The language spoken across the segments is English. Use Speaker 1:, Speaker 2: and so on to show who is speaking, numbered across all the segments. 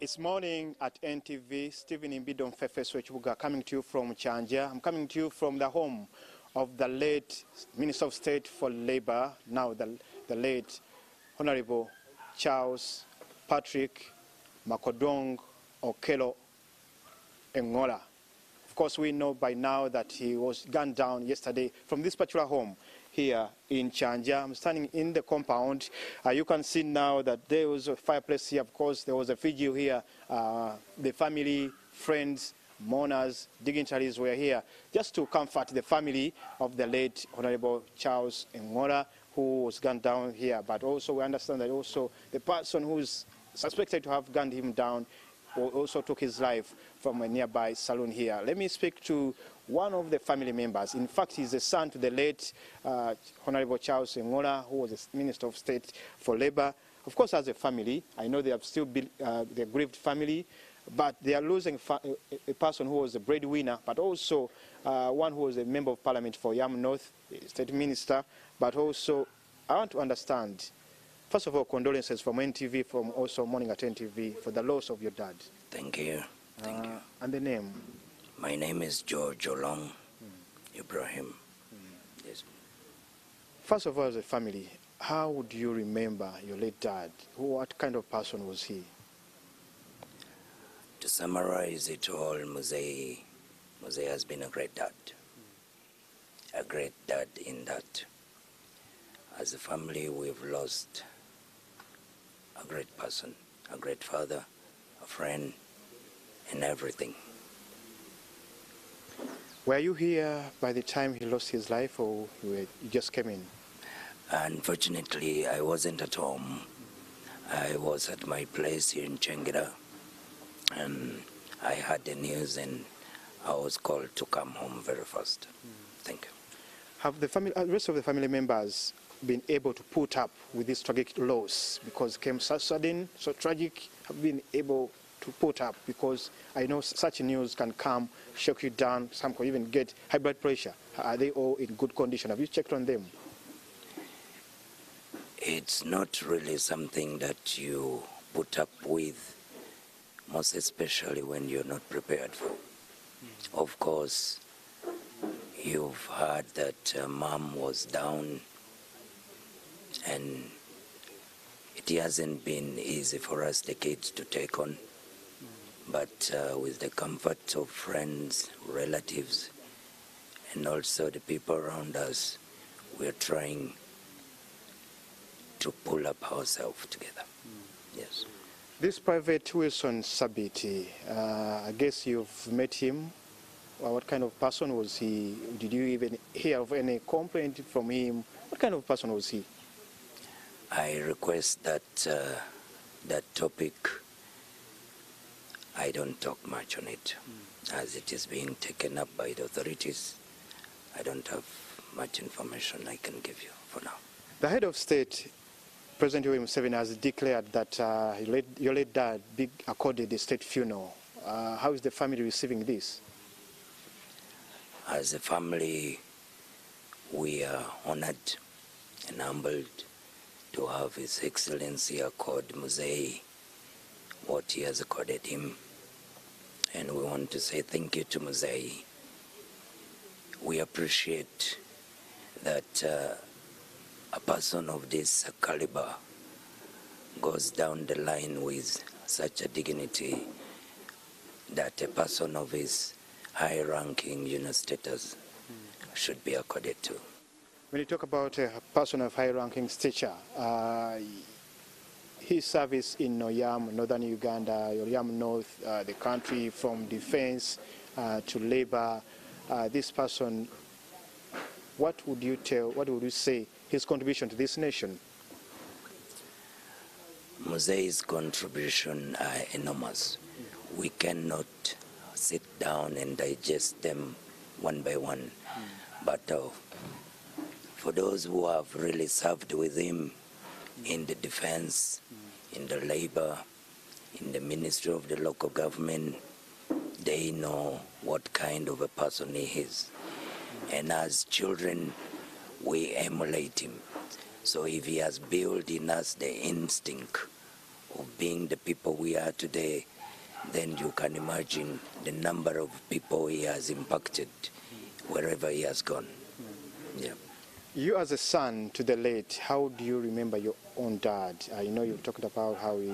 Speaker 1: It's morning at NTV. Stephen Imbidon Fefeswechuga coming to you from Chanja. I'm coming to you from the home of the late Minister of State for Labour, now the late Honorable Charles Patrick Makodong Okelo Engola. Of course, we know by now that he was gunned down yesterday from this particular home here in Chanja. I'm standing in the compound. You can see now that there was a fireplace here. Of course, there was a vigil here. The family, friends, mourners, dignitaries were here just to comfort the family of the late Honorable Charles Engola, who was gunned down here. But also we understand that also the person who is suspected to have gunned him down also took his life from a nearby saloon here. Let me speak to one of the family members. In fact, he's the son to the late Honorable Charles Engola, who was the Minister of State for Labour. Of course, as a family, I know they have still been the grieved family, but they are losing a person who was a breadwinner, but also one who was a member of Parliament for Yam North, State Minister. But also, I want to understand, first of all, condolences from NTV, from also Morning at NTV, for the loss of your dad.
Speaker 2: Thank you. Thank you.
Speaker 1: And the name?
Speaker 2: My name is George Olum, Ibrahim. Yes.
Speaker 1: First of all, as a family, how would you remember your late dad? What kind of person was he?
Speaker 2: To summarize it all, Mzee has been a great dad. A great dad in that, as a family, we've lost a great person, a great father, a friend, and everything.
Speaker 1: Were you here by the time he lost his life, or you just came in?
Speaker 2: Unfortunately, I wasn't at home. I was at my place here in Chengida, and I heard the news, and I was called to come home very fast. Thank you.
Speaker 1: Have the rest of the family members been able to put up with this tragic loss, because it came so sudden, so tragic? Have been able to put up, because I know such news can come, shock you down, some can even get high blood pressure. Are they all in good condition? Have you checked on them?
Speaker 2: It's not really something that you put up with, most especially when you're not prepared for. Of course, you've heard that Mom was down, and it hasn't been easy for us, the kids, to take on. But with the comfort of friends, relatives, and also the people around us, we're trying to pull up ourselves together. Yes.
Speaker 1: This Private Wilson Sabiti, I guess you've met him. What kind of person was he? Did you even hear of any complaint from him? What kind of person was he?
Speaker 2: I request that that topic, I don't talk much on it, as it is being taken up by the authorities. I don't have much information I can give you for now.
Speaker 1: The head of state, President William Museveni, has declared that your late dad accorded a state funeral. How is the family receiving this?
Speaker 2: As a family, we are honored and humbled to have His Excellency accord Mzee what he has accorded him. And we want to say thank you to Mzee. We appreciate that a person of this caliber goes down the line with such a dignity that a person of his high-ranking, status should be accorded to.
Speaker 1: When you talk about a person of high-ranking stature, his service in Yam, northern Uganda, Yam North, the country, from defense to labor, this person, what would you say his contribution to this nation?
Speaker 2: Mzee's contribution are enormous. We cannot sit down and digest them one by one. But for those who have really served with him in the defense, in the labor, in the Ministry of the Local Government, they know what kind of a person he is. And as children, we emulate him. So if he has built in us the instinct of being the people we are today, then you can imagine the number of people he has impacted wherever he has gone. Yeah.
Speaker 1: You as a son to the late, how do you remember your own dad? I know you talked about how he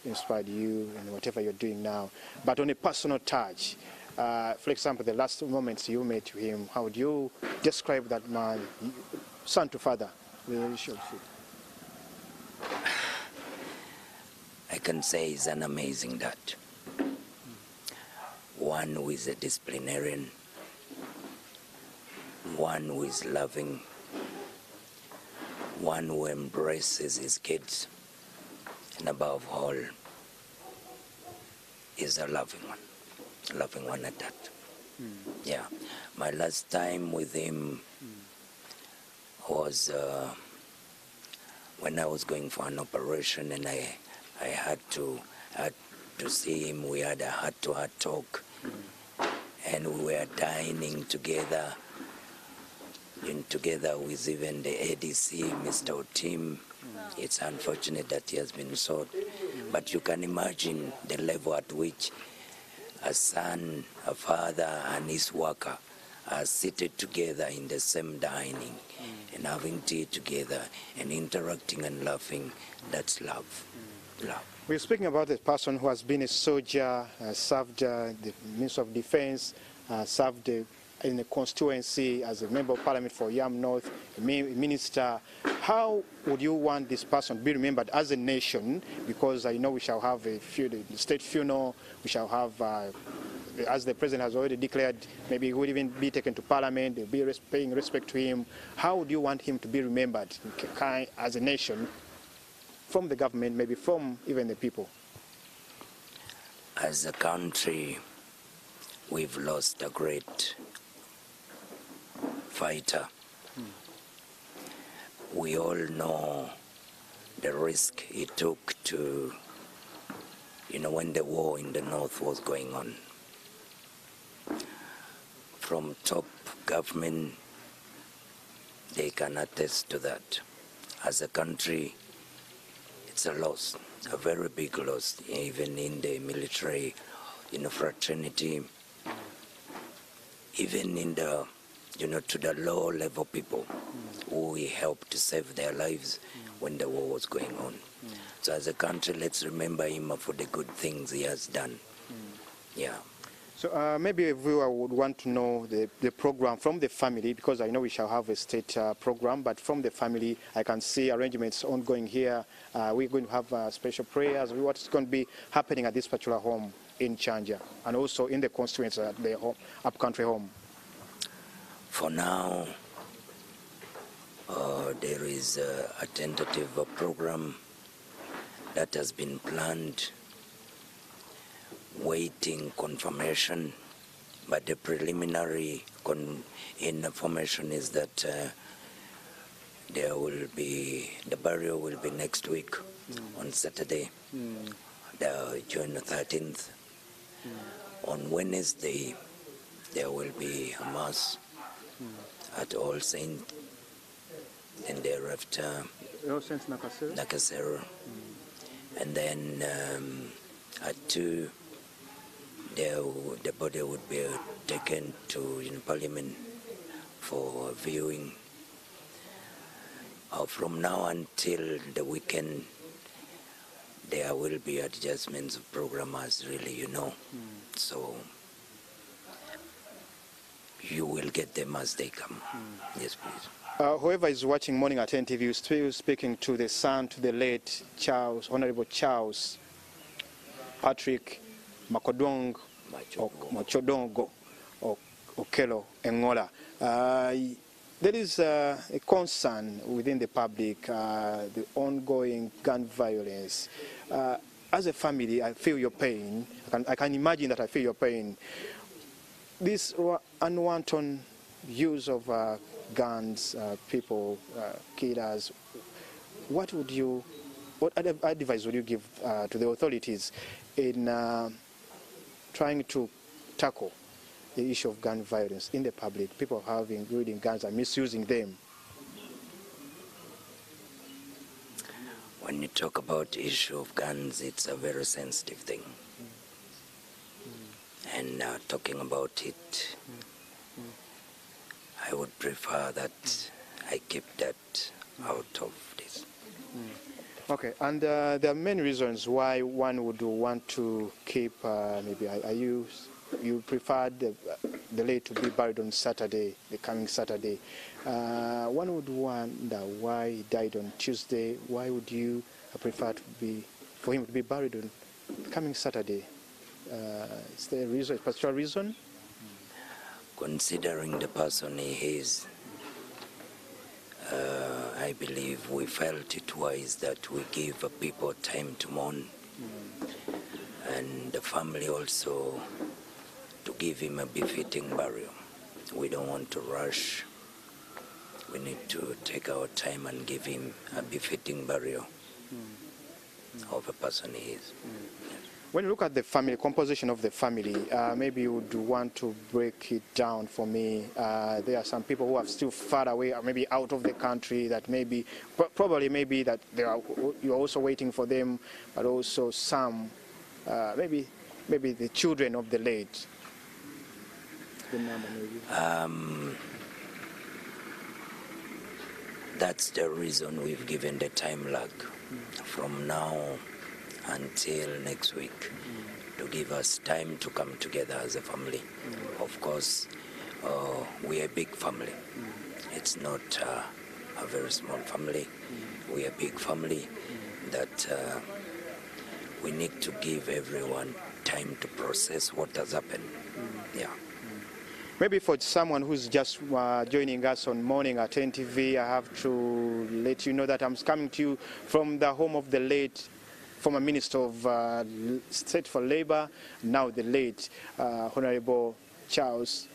Speaker 1: inspired you and whatever you're doing now, but on a personal touch, for example, the last moments you met him, how would you describe that man, son to father, relationship?
Speaker 2: I can say he's an amazing dad. One who is a disciplinarian, one who is loving, one who embraces his kids, and above all, is a loving one at that. Yeah, my last time with him was when I was going for an operation, and I had to see him. We had a heart-to-heart talk, and we were dining together, together with even the ADC, Mr. Otim. It's unfortunate that he has been sold, but you can imagine the level at which a son, a father, and his worker are seated together in the same dining and having tea together and interacting and laughing. That's love. Love.
Speaker 1: We're speaking about a person who has been a soldier, served the Minister of Defense, served in the constituency as a member of parliament for Yam North, a minister. How would you want this person to be remembered as a nation? Because I know we shall have a state funeral, we shall have, as the president has already declared, maybe he would even be taken to parliament, they'll be paying respect to him. How would you want him to be remembered as a nation, from the government, maybe from even the people?
Speaker 2: As a country, we've lost a great fighter. We all know the risk he took to, when the war in the north was going on. From top government, they can attest to that. As a country, it's a loss, a very big loss, even in the military, fraternity, even in the, to the low level people who we helped to save their lives when the war was going on. So as a country, let's remember him for the good things he has done. Yeah.
Speaker 1: So maybe a viewer would want to know the program from the family, because I know we shall have a state program, but from the family, I can see arrangements ongoing here. We're going to have special prayers. What's going to be happening at this particular home in Chanja, and also in the constituency at the upcountry home?
Speaker 2: For now, there is a tentative program that has been planned, waiting confirmation, but the preliminary information is that the burial will be next week on Saturday, June 13th. On Wednesday, there will be a mass at All Saints, and thereafter Nakasero, and then at 2, the body would be taken to Parliament for viewing. From now until the weekend, there will be adjustments of program, as really so you will get them as they come. Yes, please.
Speaker 1: Whoever is watching Morning at NTV is still speaking to the son to the late Charles, Honorable Charles Patrick Machodongo Okelo Engola. There is a concern within the public, the ongoing gun violence. As a family, I feel your pain. I can imagine that I feel your pain. This unwanted use of guns, people, killers, what advice would you give to the authorities in trying to tackle the issue of gun violence in the public, people wielding guns and misusing them?
Speaker 2: when you talk about issue of guns, it's a very sensitive thing. And talking about it, I would prefer that I keep that out of this.
Speaker 1: Okay, and there are many reasons why one would want to keep, maybe, you prefer the late to be buried on Saturday, the coming Saturday. One would wonder why he died on Tuesday. Why would you prefer for him to be buried on the coming Saturday? Is there a reason, a particular reason?
Speaker 2: Considering the person he is, I believe we felt it wise that we give people time to mourn, and the family also to give him a befitting burial. We don't want to rush. We need to take our time and give him a befitting burial of a person he is.
Speaker 1: When you look at the family, composition of the family, maybe you would want to break it down for me. There are some people who are still far away, or maybe out of the country, that maybe, probably maybe that you're also waiting for them, but also some, maybe the children of the late. The number maybe.
Speaker 2: That's the reason we've given the time lag from now until next week, to give us time to come together as a family. Of course, we're a big family. It's not a very small family. We're a big family that we need to give everyone time to process what has happened. Yeah.
Speaker 1: Maybe for someone who's just joining us on Morning at NTV, I have to let you know that I'm coming to you from the home of the late former Minister of State for Labour, now the late Honorable Charles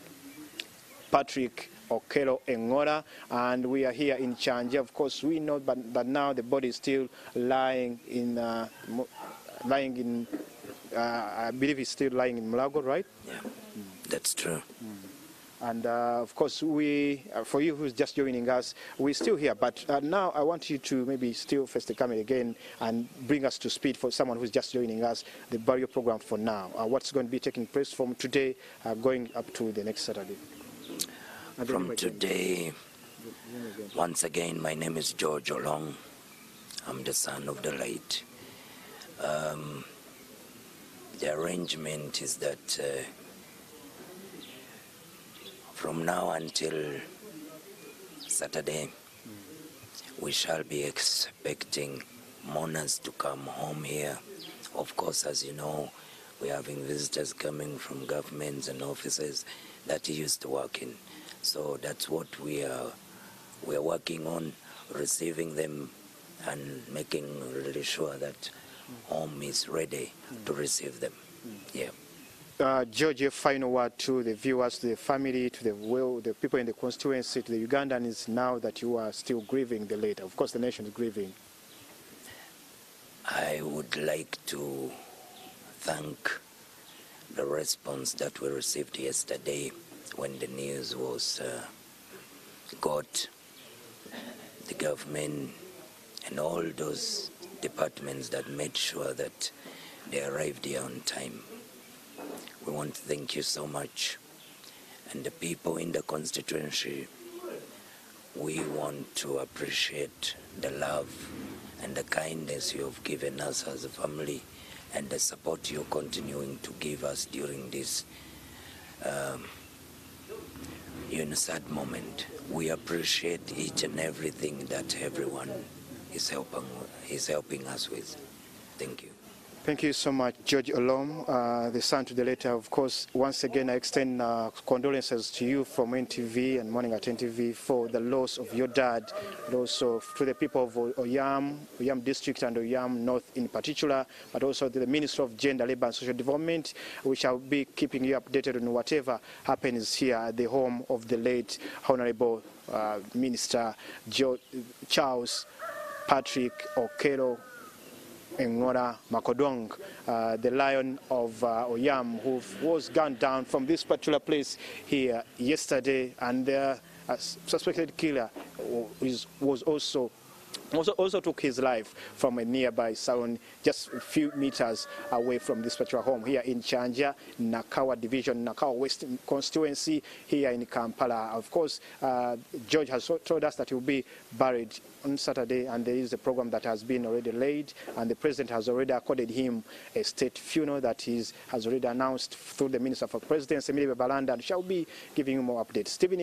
Speaker 1: Patrick Okello Engola, and we are here in Chanja. Of course, we know that now the body is still lying in, I believe it's still lying in Mulago, right?
Speaker 2: Yeah, that's true.
Speaker 1: And of course, for you who's just joining us, we're still here. But now I want you to maybe still face the camera again and bring us to speed for someone who's just joining us, the burial program for now. What's going to be taking place from today going up to the next Saturday?
Speaker 2: From today, once again, my name is George Olum. I'm the son of the late. The arrangement is that from now until Saturday, we shall be expecting mourners to come home here. Of course, as you know, we're having visitors coming from governments and offices that he used to work in. So that's what we're working on, receiving them and making really sure that home is ready to receive them. Yeah.
Speaker 1: George, your final word to the viewers, to the family, to the people in the constituency, to the Ugandans, now that you are still grieving the late. Of course, the nation is grieving.
Speaker 2: I would like to thank the response that we received yesterday when the news was got. The government and all those departments that made sure that they arrived here on time. We want to thank you so much. And the people in the constituency, we want to appreciate the love and the kindness you have given us as a family and the support you're continuing to give us during this sad moment. We appreciate each and everything that everyone is helping us with. Thank you.
Speaker 1: Thank you so much, George Olum, the son to the later. Of course, once again, I extend condolences to you from NTV and Morning at NTV for the loss of your dad, and also to the people of Oyam District and Oyam North in particular, but also to the Minister of Gender, Labour and Social Development. We shall be keeping you updated on whatever happens here at the home of the late Honorable Minister Charles Patrick Okello Engola Makodong, the lion of Oyam, who was gunned down from this particular place here yesterday, and the suspected killer was also also took his life from a nearby salon just a few meters away from this particular home here in Chanja, Nakawa Division, Nakawa West constituency here in Kampala. Of course, George has told us that he will be buried on Saturday, and there is a program that has been already laid, and the president has already accorded him a state funeral that has already announced through the Minister for Presidency, Emilio Balanda, and shall be giving you more updates. Stephen